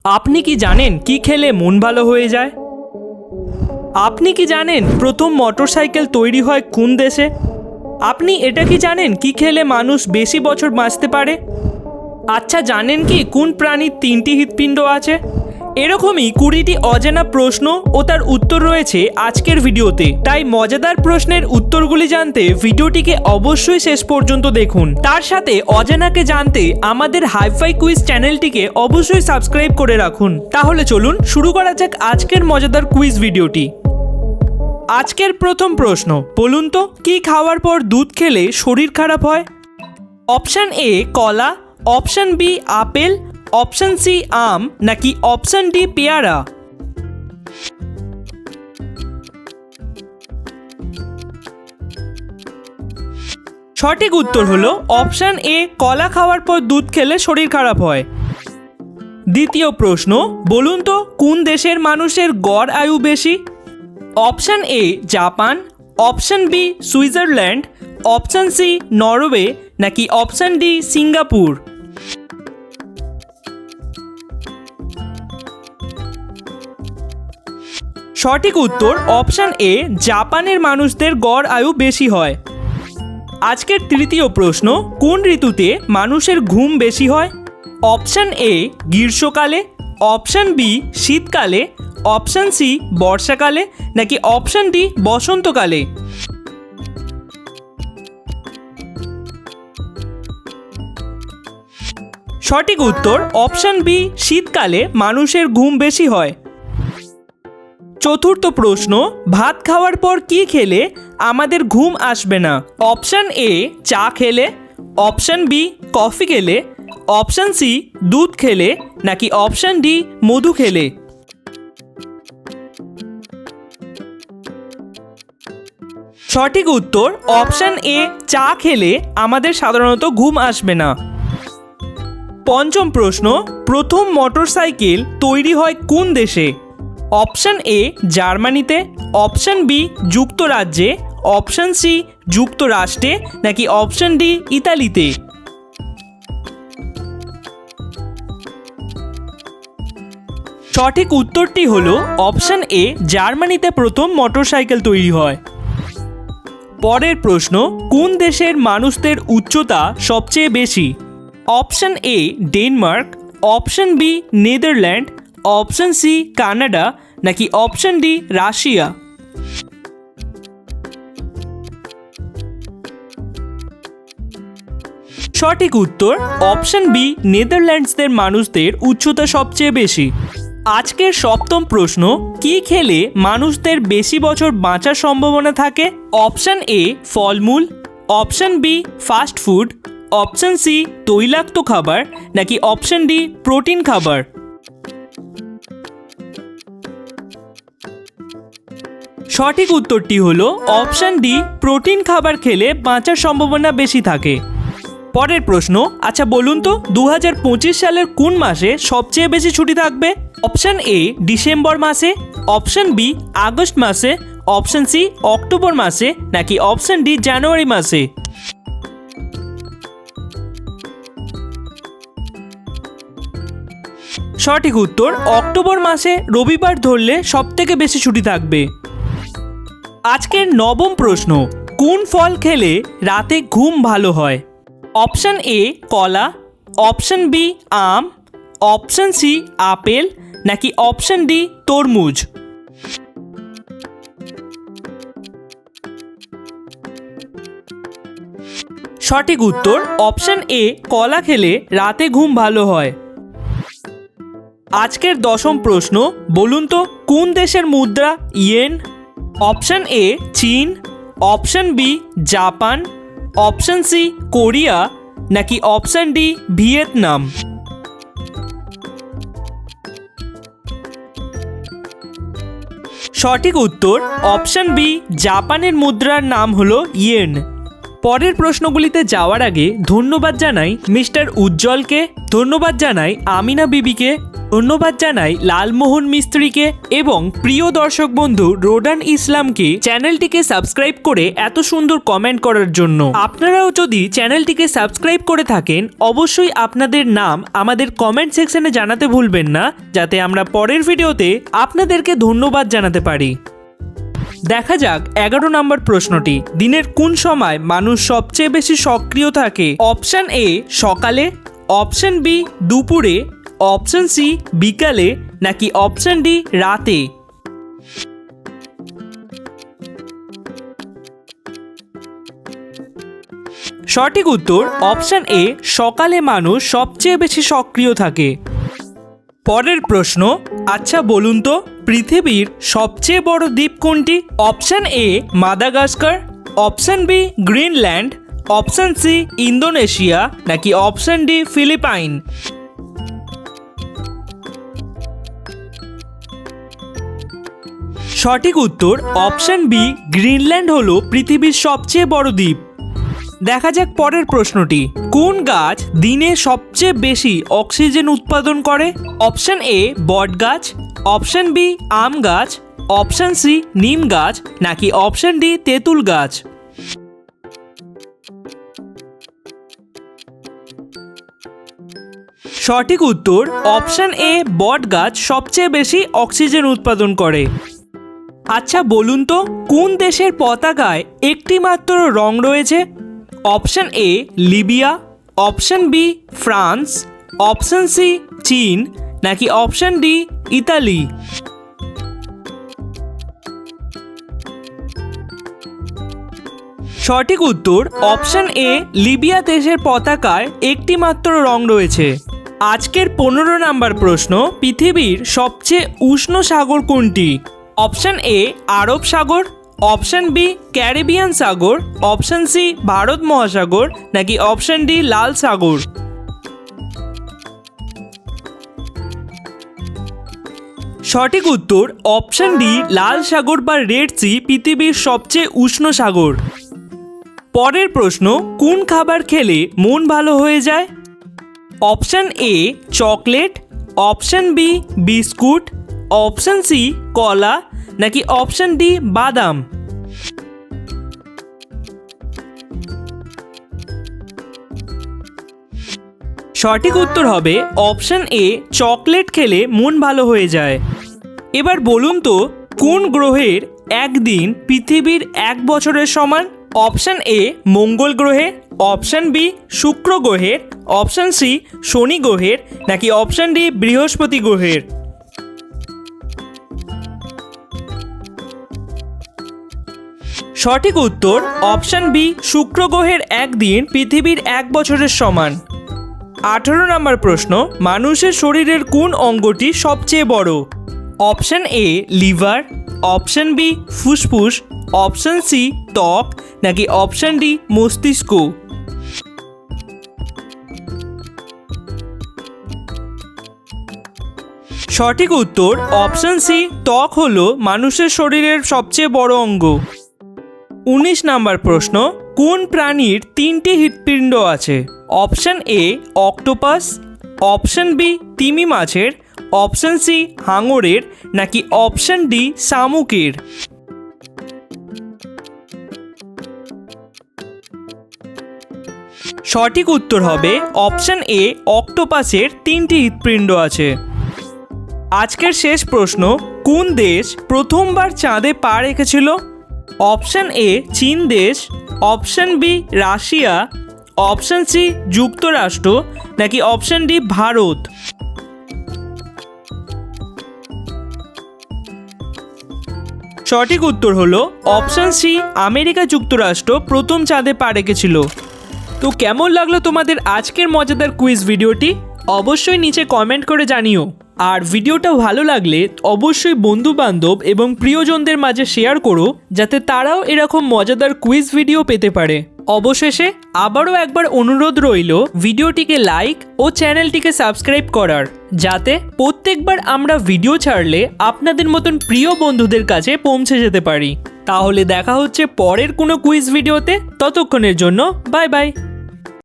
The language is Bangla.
আপনি কি জানেন কি খেলে মন ভালো হয়ে যায়? আপনি কি জানেন প্রথম মোটরসাইকেল তৈরি হয় কোন দেশে? আপনি এটা কি জানেন কি খেলে মানুষ বেশি বছর বাঁচতে পারে? আচ্ছা, জানেন কি কোন প্রাণীর 3টি হৃৎপিণ্ড আছে? এরকমই 20টি অজানা প্রশ্ন ও তার উত্তর রয়েছে আজকের ভিডিওতে। তাই মজাদার প্রশ্নের উত্তরগুলি জানতে ভিডিওটিকে অবশ্যই শেষ পর্যন্ত দেখুন। তার সাথে অজানাকে জানতে আমাদের হাইফাই কুইজ চ্যানেলটিকে অবশ্যই সাবস্ক্রাইব করে রাখুন। তাহলে চলুন শুরু করা যাক আজকের মজাদার কুইজ ভিডিওটি। আজকের প্রথম প্রশ্ন, বলুন তো কি খাওয়ার পর দুধ খেলে শরীর খারাপ হয়? অপশান এ কলা, অপশান বি আপেল, অপশান সি আম, নাকি অপশান ডি পেয়ারা? সঠিক উত্তর হলো অপশান এ কলা খাওয়ার পর দুধ খেলে শরীর খারাপ হয়। দ্বিতীয় প্রশ্ন, বলুন তো কোন দেশের মানুষের গড় আয়ু বেশি? Option A Japan, option B Switzerland, option C Norway, নাকি অপশান ডি সিঙ্গাপুর? সঠিক উত্তর অপশান এ জাপানের মানুষদের গড় আয়ু বেশি হয়। আজকের তৃতীয় প্রশ্ন, কোন ঋতুতে মানুষের ঘুম বেশি হয়? অপশান এ গ্রীষ্মকালে, অপশান বি শীতকালে, অপশান সি বর্ষাকালে, নাকি অপশান ডি বসন্তকালে? সঠিক উত্তর অপশান বি শীতকালে মানুষের ঘুম বেশি হয়। চতুর্থ প্রশ্ন, ভাত খাওয়ার পর কি খেলে আমাদের ঘুম আসবে না? অপশান এ চা খেলে, অপশান বি কফি খেলে, অপশান সি দুধ খেলে, নাকি অপশান ডি মধু খেলে? সঠিক উত্তর অপশান এ চা খেলে আমাদের সাধারণত ঘুম আসবে না। পঞ্চম প্রশ্ন, প্রথম মোটরসাইকেল তৈরি হয় কোন দেশে? অপশান এ জার্মানিতে, অপশান বি যুক্তরাজ্যে, অপশান সি যুক্তরাষ্ট্রে, নাকি অপশান ডি ইতালিতে? সঠিক উত্তরটি হলো অপশান এ জার্মানিতে প্রথম মোটরসাইকেল তৈরি হয়। পরের প্রশ্ন, কোন দেশের মানুষদের উচ্চতা সবচেয়ে বেশি? Option A Denmark, option B Netherland, option C Canada, নাকি অপশান ডি রাশিয়া? সঠিক উত্তর অপশান বি নেদারল্যান্ডসদের মানুষদের উচ্চতা সবচেয়ে বেশি। আজকের সপ্তম প্রশ্ন, কি খেলে মানুষদের বেশি বছর বাঁচার সম্ভাবনা থাকে? অপশান এ ফলমূল, option B fast food, option C তৈলাক্ত খাবার, নাকি অপশান ডি প্রোটিন খাবার? সঠিক উত্তরটি হলো অপশান ডি প্রোটিন খাবার খেলে বাঁচার সম্ভাবনা বেশি থাকে। পরের প্রশ্ন, আচ্ছা বলুন তো 2025 সালের কোন মাসে সবচেয়ে বেশি ছুটি থাকবে? অপশান এ ডিসেম্বর মাসে, অপশান বি আগস্ট মাসে, অপশান সি অক্টোবর মাসে, নাকি অপশান ডি জানুয়ারি মাসে? সঠিক উত্তর অক্টোবর মাসে রবিবার ধরলে সবথেকে বেশি ছুটি থাকবে। আজকের নবম প্রশ্ন, কোন ফল খেলে রাতে ঘুম ভালো হয়? অপশান এ কলা, অপশান বি আম, অপশান সি আপেল, নাকি অপশান ডি তরমুজ? সঠিক উত্তর অপশান এ কলা খেলে রাতে ঘুম ভালো হয়। আজকের দশম প্রশ্ন, বলুন তো কোন দেশের মুদ্রা ইয়েন? অপশান এ চীন, option B Japan, option C Korea, নাকি অপশান ডি ভিয়েতনাম? সঠিক উত্তর অপশান বি জাপানের মুদ্রার নাম হলো ইয়েন। পরের প্রশ্নগুলিতে যাওয়ার আগে ধন্যবাদ জানাই মিস্টার উজ্জ্বলকে, ধন্যবাদ জানাই আমিনা বিবিকে, ধন্যবাদ জানাই লালমোহন মিস্ত্রিকে এবং প্রিয় দর্শক বন্ধু রোডান ইসলামকে চ্যানেলটিকে সাবস্ক্রাইব করে এত সুন্দর কমেন্ট করার জন্য। আপনারাও যদি চ্যানেলটিকে সাবস্ক্রাইব করে থাকেন অবশ্যই আপনাদের নাম আমাদের কমেন্ট সেকশনে জানাতে ভুলবেন না, যাতে আমরা পরের ভিডিওতে আপনাদেরকে ধন্যবাদ জানাতে পারি। দেখা যাক 11 নম্বর প্রশ্নটি। দিনের কোন সময় মানুষ সবচেয়ে বেশি সক্রিয় থাকে? অপশন এ সকালে, অপশন বি দুপুরে, অপশন সি বিকালে, নাকি অপশন ডি রাতে? সঠিক উত্তর অপশন এ সকালে মানুষ সবচেয়ে বেশি সক্রিয় থাকে। পরের প্রশ্ন, আচ্ছা বলুন তো পৃথিবীর সবচেয়ে বড় দ্বীপ কোনটি? Option A Madagascar, option B Greenland, option C Indonesia, নাকি অপশন ডি ফিলিপাইন? সঠিক উত্তর অপশন বি গ্রিনল্যান্ড হলো পৃথিবীর সবচেয়ে বড় দ্বীপ। দেখা যাক পরের প্রশ্নটি। কোন গাছ দিনে সবচেয়ে বেশি অক্সিজেন উৎপাদন করে? অপশন এ বট গাছ, অপশন বি আম গাছ, অপশন সি নিম গাছ, নাকি অপশন ডি তেঁতুল গাছ? সঠিক উত্তর অপশন এ বট গাছ সবচেয়ে বেশি অক্সিজেন উৎপাদন করে। আচ্ছা বলুন তো কোন দেশের পতাকায় একটি মাত্র রং রয়েছে? Option A Libya, option B France, option C চীন, নাকি অপশন ডি ইতালি? সঠিক উত্তর অপশন এ লিবিয়া দেশের পতাকায় একটি মাত্র রং রয়েছে। আজকের 15 নম্বর প্রশ্ন, পৃথিবীর সবচেয়ে উষ্ণ সাগর কোনটি? অপশন এ আরব সাগর, অপশন বি ক্যারিবিয়ান সাগর, অপশন সি ভারত মহাসাগর, নাকি অপশন ডি লাল সাগর? সঠিক উত্তর অপশন ডি লাল সাগর বা রেড সি পৃথিবীর সবচেয়ে উষ্ণ সাগর। পরের প্রশ্ন, কোন খাবার খেলে মন ভালো হয়ে যায়? Option A chocolate, option B biscuit, option C কলা, নাকি অপশন ডি বাদাম? সঠিক উত্তর হবে অপশন এ চকলেট খেলে মন ভালো হয়ে যায়। এবার বলুন তো কোন গ্রহের একদিন পৃথিবীর 1 বছরের সমান? অপশন এ মঙ্গল গ্রহে, অপশন বি শুক্র গ্রহের, অপশন সি শনি গ্রহের, নাকি অপশন ডি বৃহস্পতি গ্রহের? সঠিক উত্তর অপশন বি শুক্র গ্রহের একদিন পৃথিবীর 1 বছরের সমান। 18 নম্বর প্রশ্ন, মানুষের শরীরের কোন অঙ্গটি সবচেয়ে বড়? Option A liver, option B ফুসফুস, অপশন সি ত্বক, নাকি অপশন ডি মস্তিষ্ক? সঠিক উত্তর অপশন সি ত্বক হলো মানুষের শরীরের সবচেয়ে বড় অঙ্গ। 19 নম্বর প্রশ্ন, কোন প্রাণীর 3টি হৃৎপিণ্ড আছে? Option A octopus, option B তিমি মাছের, অপশন সি হাঙরের, নাকি অপশন ডি শামুকের? সঠিক উত্তর হবে অপশন এ অক্টোপাসের 3টি হৃৎপিণ্ড আছে। আজকের শেষ প্রশ্ন, কোন দেশ প্রথমবার চাঁদে পা রেখেছিল? অপশন এ চীন দেশ, option B Russia, option C যুক্তরাষ্ট্র, নাকি অপশন ডি ভারত? সঠিক উত্তর হলো অপশন সি আমেরিকা যুক্তরাষ্ট্র প্রথম চাঁদে পা রেখেছিল। তো কেমন লাগলো তোমাদের আজকের মজাদার কুইজ ভিডিওটি? অবশ্যই নিচে কমেন্ট করে জানিও। আর ভিডিওটা ভালো লাগলে অবশ্যই বন্ধু বান্ধব এবং প্রিয়জনদের মাঝে শেয়ার করো, যাতে তারাও এরকম মজাদার কুইজ ভিডিও পেতে পারে। অবশেষে আবারও একবার অনুরোধ রইল ভিডিওটিকে লাইক ও চ্যানেলটিকে সাবস্ক্রাইব করার, যাতে প্রত্যেকবার আমরা ভিডিও ছাড়লে আপনাদের মতন প্রিয় বন্ধুদের কাছে পৌঁছে যেতে পারি। তাহলে দেখা হচ্ছে পরের কোনো কুইজ ভিডিওতে। ততক্ষণের জন্য বাই বাই।